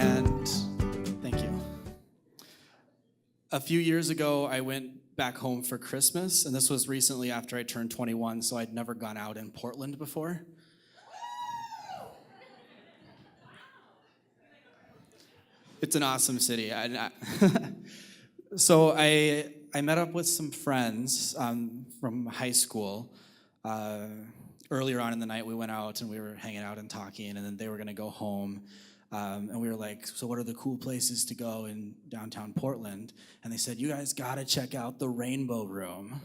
And thank you. A few years ago, I went back home for Christmas, and this was recently after I turned 21, so I'd never gone out in Portland before. It's an awesome city. So I met up with some friends from high school. Earlier on in the night, we went out and we were hanging out and talking, and then they were going to go home. And we were like, so what are the cool places to go in downtown Portland? And they said, you guys got to check out the Rainbow Room.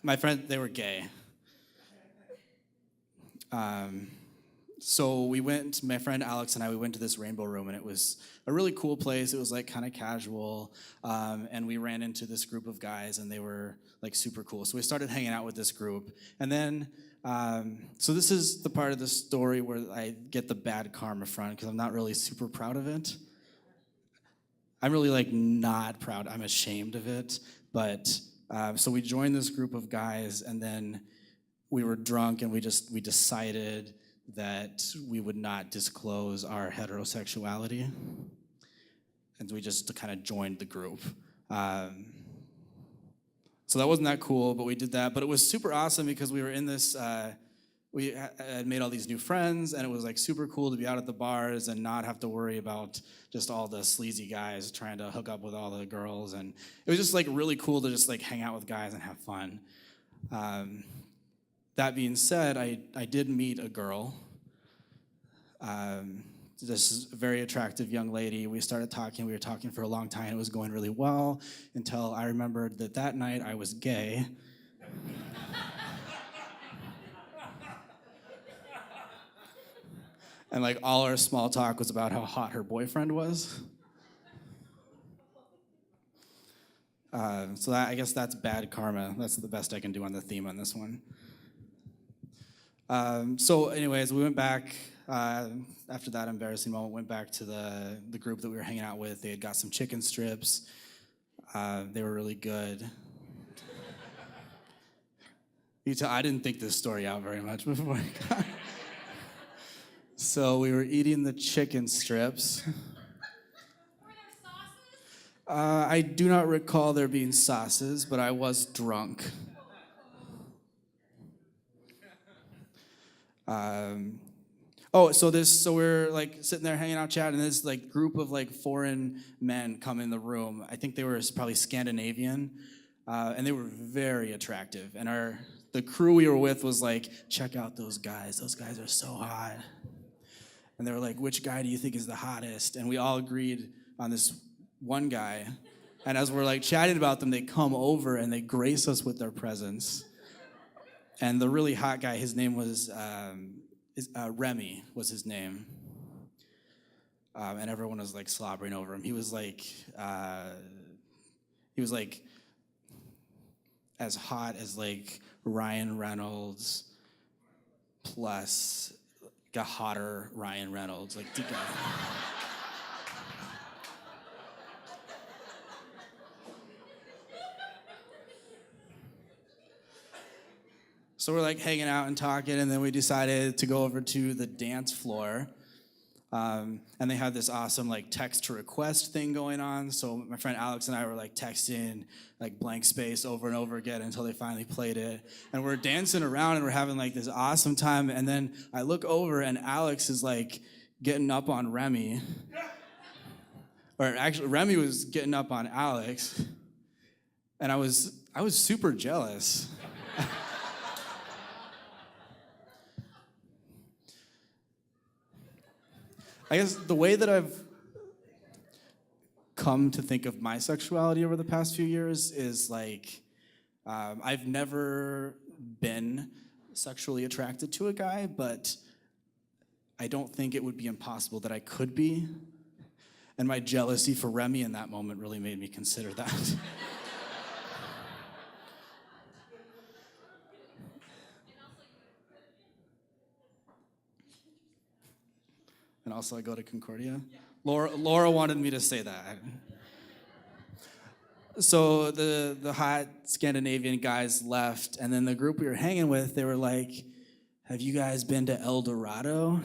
My friend, they were gay. So we went, my friend Alex and I, we went to this Rainbow Room, and it was a really cool place. It was like kind of casual, and we ran into this group of guys, and they were like super cool. So we started hanging out with this group, and then, so this is the part of the story where I get the bad karma from, because I'm not really super proud of it. I'm really like not proud. I'm ashamed of it, but so we joined this group of guys, and then we were drunk, and we decided that we would not disclose our heterosexuality, and we just kind of joined the group. So that wasn't that cool, but we did that. But it was super awesome because we were in this, we had made all these new friends, and it was like super cool to be out at the bars and not have to worry about just all the sleazy guys trying to hook up with all the girls. And it was just like really cool to just like hang out with guys and have fun. That being said, I did meet a girl. This very attractive young lady. We started talking. We were talking for a long time. It was going really well until I remembered that night I was gay. And like all our small talk was about how hot her boyfriend was. So I guess that's bad karma. That's the best I can do on the theme on this one. So anyways, we went back, after that embarrassing moment, went back to the group that we were hanging out with. They had got some chicken strips. They were really good. I didn't think this story out very much before I got. So we were eating the chicken strips. Were there sauces? I do not recall there being sauces, but I was drunk. So we're like sitting there hanging out chatting, and this like group of like foreign men come in the room. I think they were probably Scandinavian, and they were very attractive. And the crew we were with was like, check out those guys. Those guys are so hot. And they were like, which guy do you think is the hottest? And we all agreed on this one guy. And as we're like chatting about them, they come over and they grace us with their presence. And the really hot guy, his name was Remy was his name. And everyone was like slobbering over him. He was like as hot as like Ryan Reynolds plus a hotter Ryan Reynolds. Like, the guy. So we're like hanging out and talking, and then we decided to go over to the dance floor. And they had this awesome like text to request thing going on. So my friend Alex and I were like texting like blank space over and over again until they finally played it. And we're dancing around and we're having like this awesome time. And then I look over and Alex is like getting up on Remy. Or actually Remy was getting up on Alex. And I was super jealous. I guess the way that I've come to think of my sexuality over the past few years is like, I've never been sexually attracted to a guy, but I don't think it would be impossible that I could be. And my jealousy for Remy in that moment really made me consider that. And also I go to Concordia. Laura wanted me to say that. So the hot Scandinavian guys left, and then the group we were hanging with, they were like, have you guys been to El Dorado?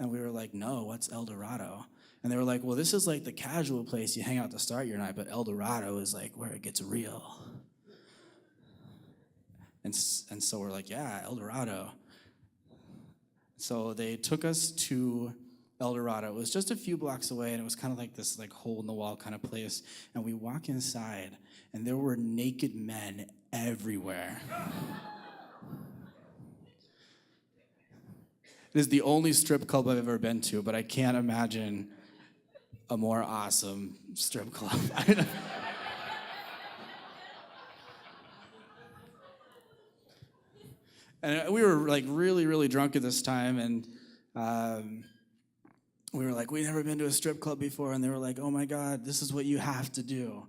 And we were like, no, what's El Dorado? And they were like, well, this is like the casual place you hang out to start your night, but El Dorado is like where it gets real. And so we're like, yeah, El Dorado. So they took us to El Dorado. It was just a few blocks away, and it was kind of like this like hole-in-the-wall kind of place. And we walk inside, and there were naked men everywhere. It is the only strip club I've ever been to, but I can't imagine a more awesome strip club. And we were like really, really drunk at this time, and we were like, we'd never been to a strip club before, and they were like, oh my God, this is what you have to do.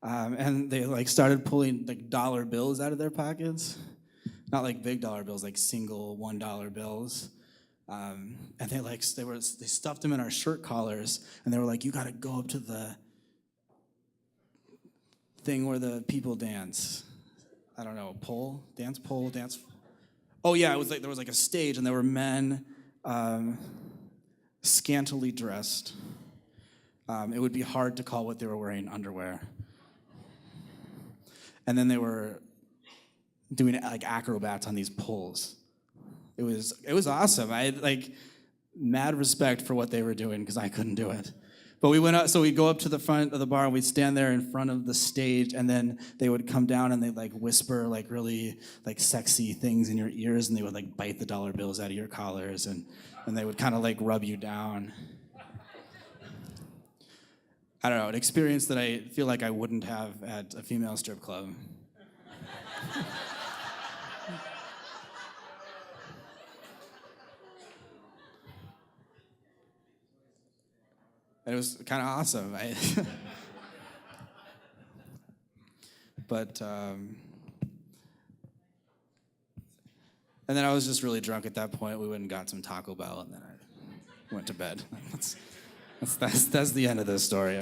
And they like started pulling like dollar bills out of their pockets. Not like big dollar bills, like single $1 bills. And they stuffed them in our shirt collars, and they were like, you gotta go up to the thing where the people dance. I don't know, pole. Oh yeah, it was like there was like a stage, and there were men scantily dressed. It would be hard to call what they were wearing underwear. And then they were doing like acrobats on these poles. It was awesome. I had like mad respect for what they were doing because I couldn't do it. But we went up, so we'd go up to the front of the bar and we'd stand there in front of the stage, and then they would come down and they'd like whisper like really like sexy things in your ears, and they would like bite the dollar bills out of your collars, and they would kind of like rub you down. I don't know, an experience that I feel like I wouldn't have at a female strip club. And it was kind of awesome. And then I was just really drunk at that point. We went and got some Taco Bell, and then I went to bed. That's the end of this story.